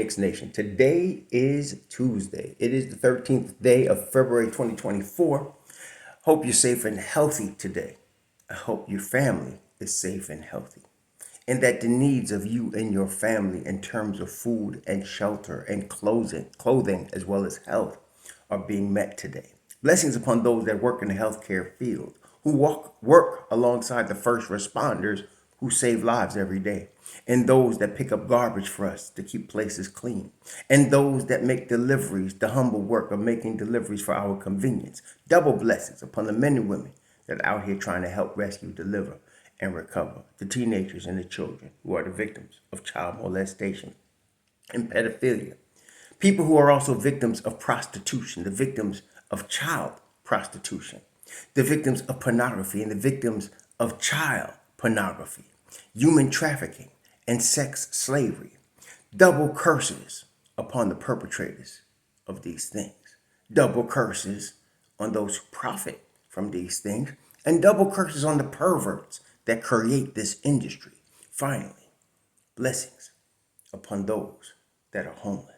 Knicks Nation. Today is Tuesday. It is the 13th day of February 2024. Hope you're safe and healthy today. I hope your family is safe and healthy, and that the needs of you and your family in terms of food and shelter and clothing as well as health are being met today. Blessings upon those that work in the healthcare field, who work alongside the first responders who save lives every day, and those that pick up garbage for us to keep places clean, and those that make deliveries, the humble work of making deliveries for our convenience. Double blessings upon the men and women that are out here trying to help rescue, deliver, and recover the teenagers and the children who are the victims of child molestation and pedophilia. People who are also victims of prostitution, the victims of child prostitution, the victims of pornography, and the victims of child pornography, human trafficking, and sex slavery. Double curses upon the perpetrators of these things. Double curses on those who profit from these things, and double curses on the perverts that create this industry. Finally, blessings upon those that are homeless.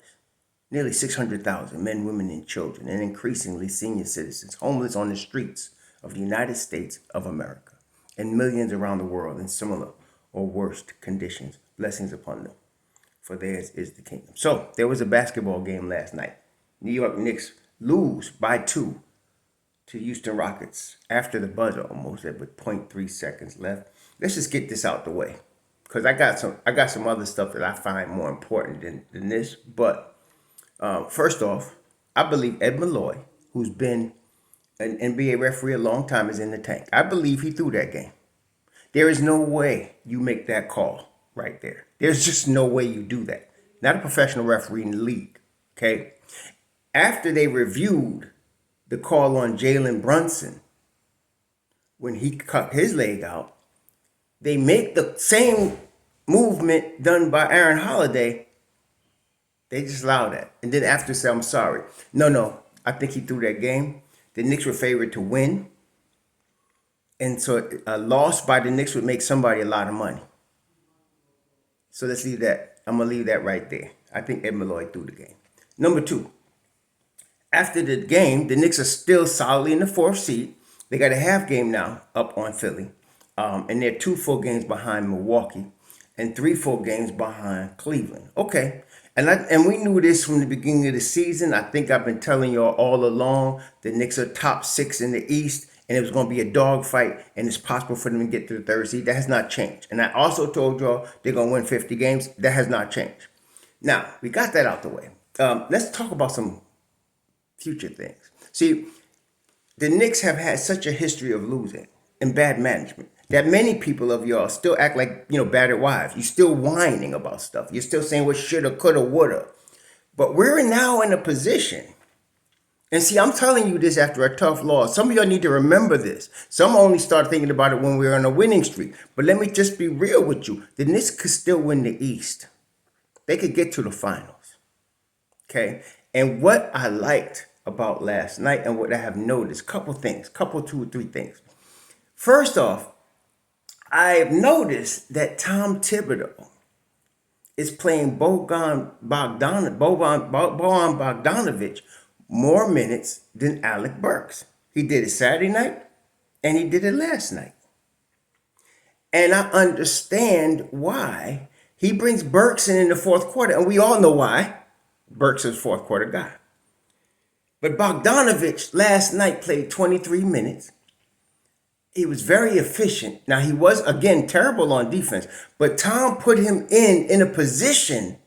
Nearly 600,000 men, women, and children, and increasingly senior citizens homeless on the streets of the United States of America, and millions around the world in similar or worse conditions. Blessings upon them, for theirs is the kingdom. So there was a basketball game last night. New York Knicks lose by 2 to Houston Rockets after the buzzer almost, with 0.3 seconds left. Let's just get this out the way, because I got some other stuff that I find more important than this. But first off, I believe Ed Malloy, who's been an NBA referee a long time, is in the tank. I believe he threw that game. There is no way you make that call right there. There's just no way you do that. Not a professional referee in the league, okay? After they reviewed the call on Jalen Brunson when he cut his leg out, they make the same movement done by Aaron Holiday. They just allow that. And then after say, I'm sorry. No, I think he threw that game. The Knicks were favored to win. And so a loss by the Knicks would make somebody a lot of money. So let's leave that. I'm going to leave that right there. I think Ed Malloy threw the game. Number 2, after the game, the Knicks are still solidly in the 4th seed. They got a half game now up on Philly. And they're 2 full games behind Milwaukee and 3 full games behind Cleveland. Okay. And we knew this from the beginning of the season. I think I've been telling y'all all along the Knicks are top 6 in the East, and it was going to be a dogfight, and it's possible for them to get to the 3rd seed. That has not changed. And I also told y'all they're going to win 50 games. That has not changed. Now, we got that out the way. Let's talk about some future things. See, the Knicks have had such a history of losing and bad management that many people of y'all still act like, battered wives. You're still whining about stuff. You're still saying what shoulda, coulda, woulda. But we're now in a position. And see, I'm telling you this after a tough loss. Some of y'all need to remember this. Some only start thinking about it when we're on a winning streak. But let me just be real with you. The Knicks could still win the East. They could get to the finals. Okay? And what I liked about last night and what I have noticed, two or three things. First off, I've noticed that Tom Thibodeau is playing Bojan Bogdanovic more minutes than Alec Burks. He did it Saturday night, and he did it last night. And I understand why he brings Burks in the 4th quarter, and we all know why. Burks is a 4th quarter guy. But Bogdanovic last night played 23 minutes. He was very efficient. Now, he was, again, terrible on defense, but Tom put him in a position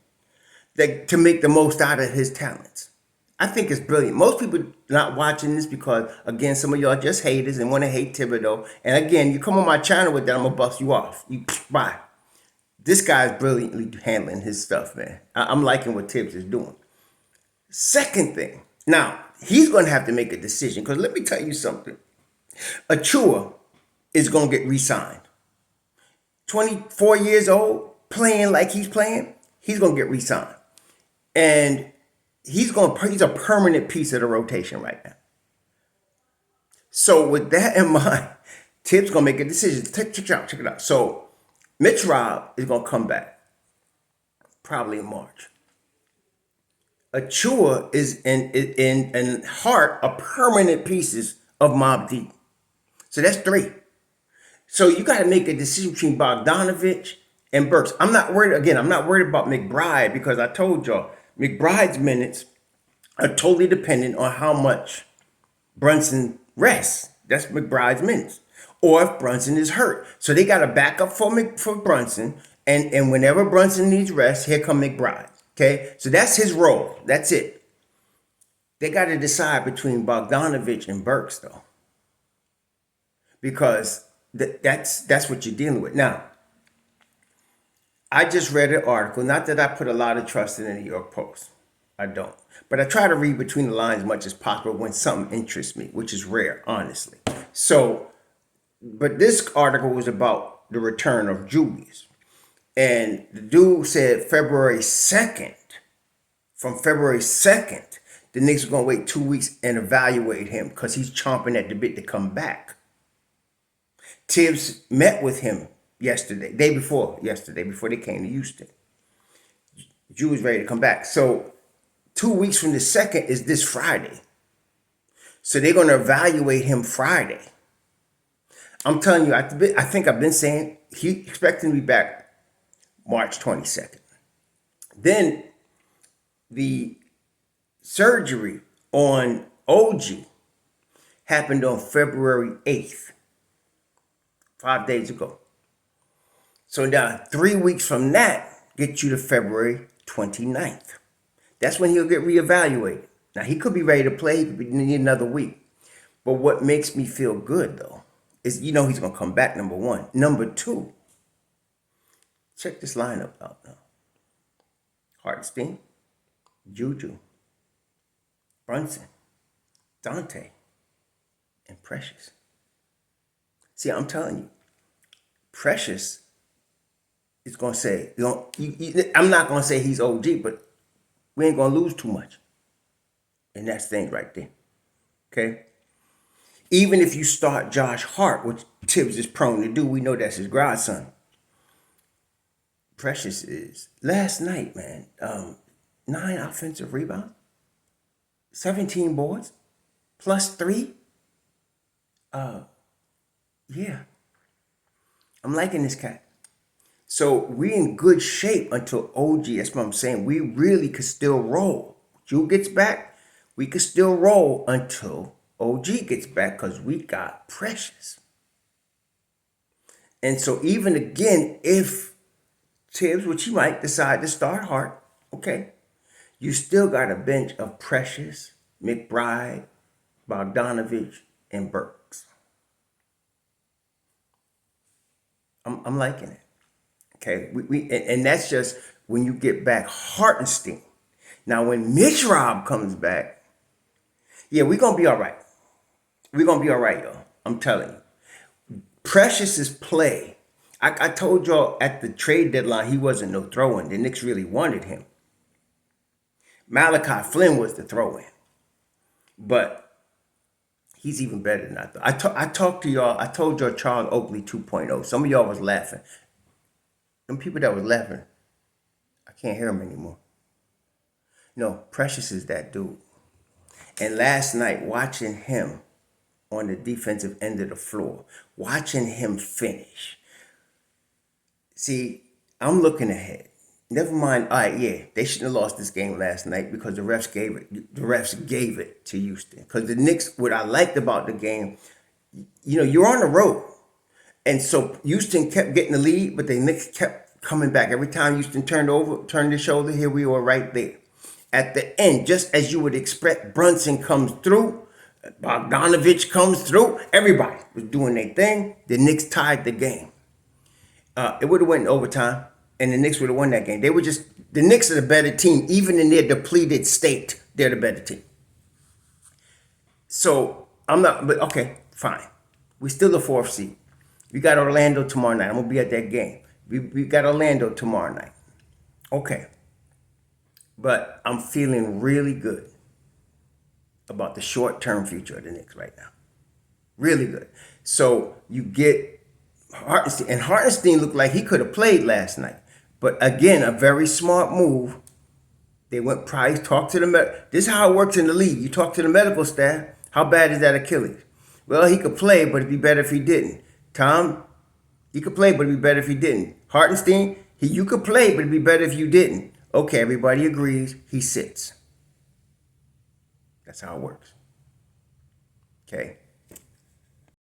to make the most out of his talents. I think it's brilliant. Most people not watching this because, again, some of y'all are just haters and want to hate Thibodeau. And again, you come on my channel with that, I'm going to bust you off. Bye. This guy's brilliantly handling his stuff, man. I'm liking what Tibbs is doing. Second thing. Now, he's going to have to make a decision, because let me tell you something. Achiuwa is going to get re-signed. 24 years old, playing like he's playing, he's going to get re-signed. And he's a permanent piece of the rotation right now. So with that in mind, Tibbs going to make a decision. Check it out. So Mitch Robb is going to come back probably in March. Achua is in Hart are permanent pieces of Mob Deep. So that's three. So you got to make a decision between Bogdanovich and Burks. I'm not worried. Again, I'm not worried about McBride because I told y'all McBride's minutes are totally dependent on how much Brunson rests. That's McBride's minutes. Or if Brunson is hurt. So they got a backup for Brunson. And whenever Brunson needs rest, here come McBride. Okay? So that's his role. That's it. They got to decide between Bogdanovich and Burks, though. Because that's what you're dealing with. Now, I just read an article. Not that I put a lot of trust in the New York Post. I don't. But I try to read between the lines as much as possible when something interests me, which is rare, honestly. So, but this article was about the return of Julius. And the dude said February 2nd, from February 2nd, the Knicks are going to wait 2 weeks and evaluate him because he's chomping at the bit to come back. Tibbs met with him yesterday, before they came to Houston. Jew was ready to come back. So 2 weeks from the 2nd is this Friday. So they're going to evaluate him Friday. I'm telling you, I think I've been saying he expecting to be back March 22nd. Then the surgery on OG happened on February 8th, 5 days ago. So now 3 weeks from that gets you to February 29th. That's when he'll get reevaluated. Now he could be ready to play, he could need another week. But what makes me feel good though is he's gonna come back, number one. Number two, check this lineup out now. Hartenstein, Juju, Brunson, Dante, and Precious. See, I'm telling you, Precious is going to say, I'm not going to say he's OG, but we ain't going to lose too much. And that's things right there. Okay? Even if you start Josh Hart, which Tibbs is prone to do, we know that's his grandson. Precious is, last night, man, 9 offensive rebounds, 17 boards, plus 3. Yeah. I'm liking this cat. So we in good shape until OG. That's what I'm saying. We really could still roll. Drew gets back, we could still roll until OG gets back because we got Precious. And so even again, if Tibbs, which he might decide to start Hart, okay, you still got a bench of Precious, McBride, Bogdanovich, and Burks. I'm liking it. Okay, and that's just when you get back Hartenstein. Now, when Mitch Rob comes back, yeah, we're going to be all right. We're going to be all right, y'all. I'm telling you. Precious's play. I told y'all at the trade deadline he wasn't no throw-in. The Knicks really wanted him. Malachi Flynn was the throw-in. But he's even better than I thought. I talked to y'all. I told y'all Charles Oakley 2.0. Some of y'all was laughing. Them people that was laughing, I can't hear them anymore. No, Precious is that dude. And last night, watching him on the defensive end of the floor, watching him finish. See, I'm looking ahead. Never mind. All right, yeah, they shouldn't have lost this game last night because the refs gave it. The refs gave it to Houston. Because the Knicks, what I liked about the game, you're on the road. And so Houston kept getting the lead, but the Knicks kept coming back. Every time Houston turned the shoulder, here we were right there. At the end, just as you would expect, Brunson comes through, Bogdanovich comes through. Everybody was doing their thing. The Knicks tied the game. It would have went in overtime, and the Knicks would have won that game. The Knicks are the better team. Even in their depleted state, they're the better team. So, but okay, fine. We still the 4th seed. We got Orlando tomorrow night. I'm going to be at that game. We got Orlando tomorrow night. Okay. But I'm feeling really good about the short-term future of the Knicks right now. Really good. So you get Hartenstein. And Hartenstein looked like he could have played last night. But again, a very smart move They went Price, talked to the this is how it works in the league. You talk to the medical staff. How bad is that Achilles? Well, he could play, but it'd be better if he didn't. Tom, he could play, but it'd be better if he didn't. Hartenstein, you could play, but it'd be better if you didn't. Okay, everybody agrees. He sits. That's how it works. Okay.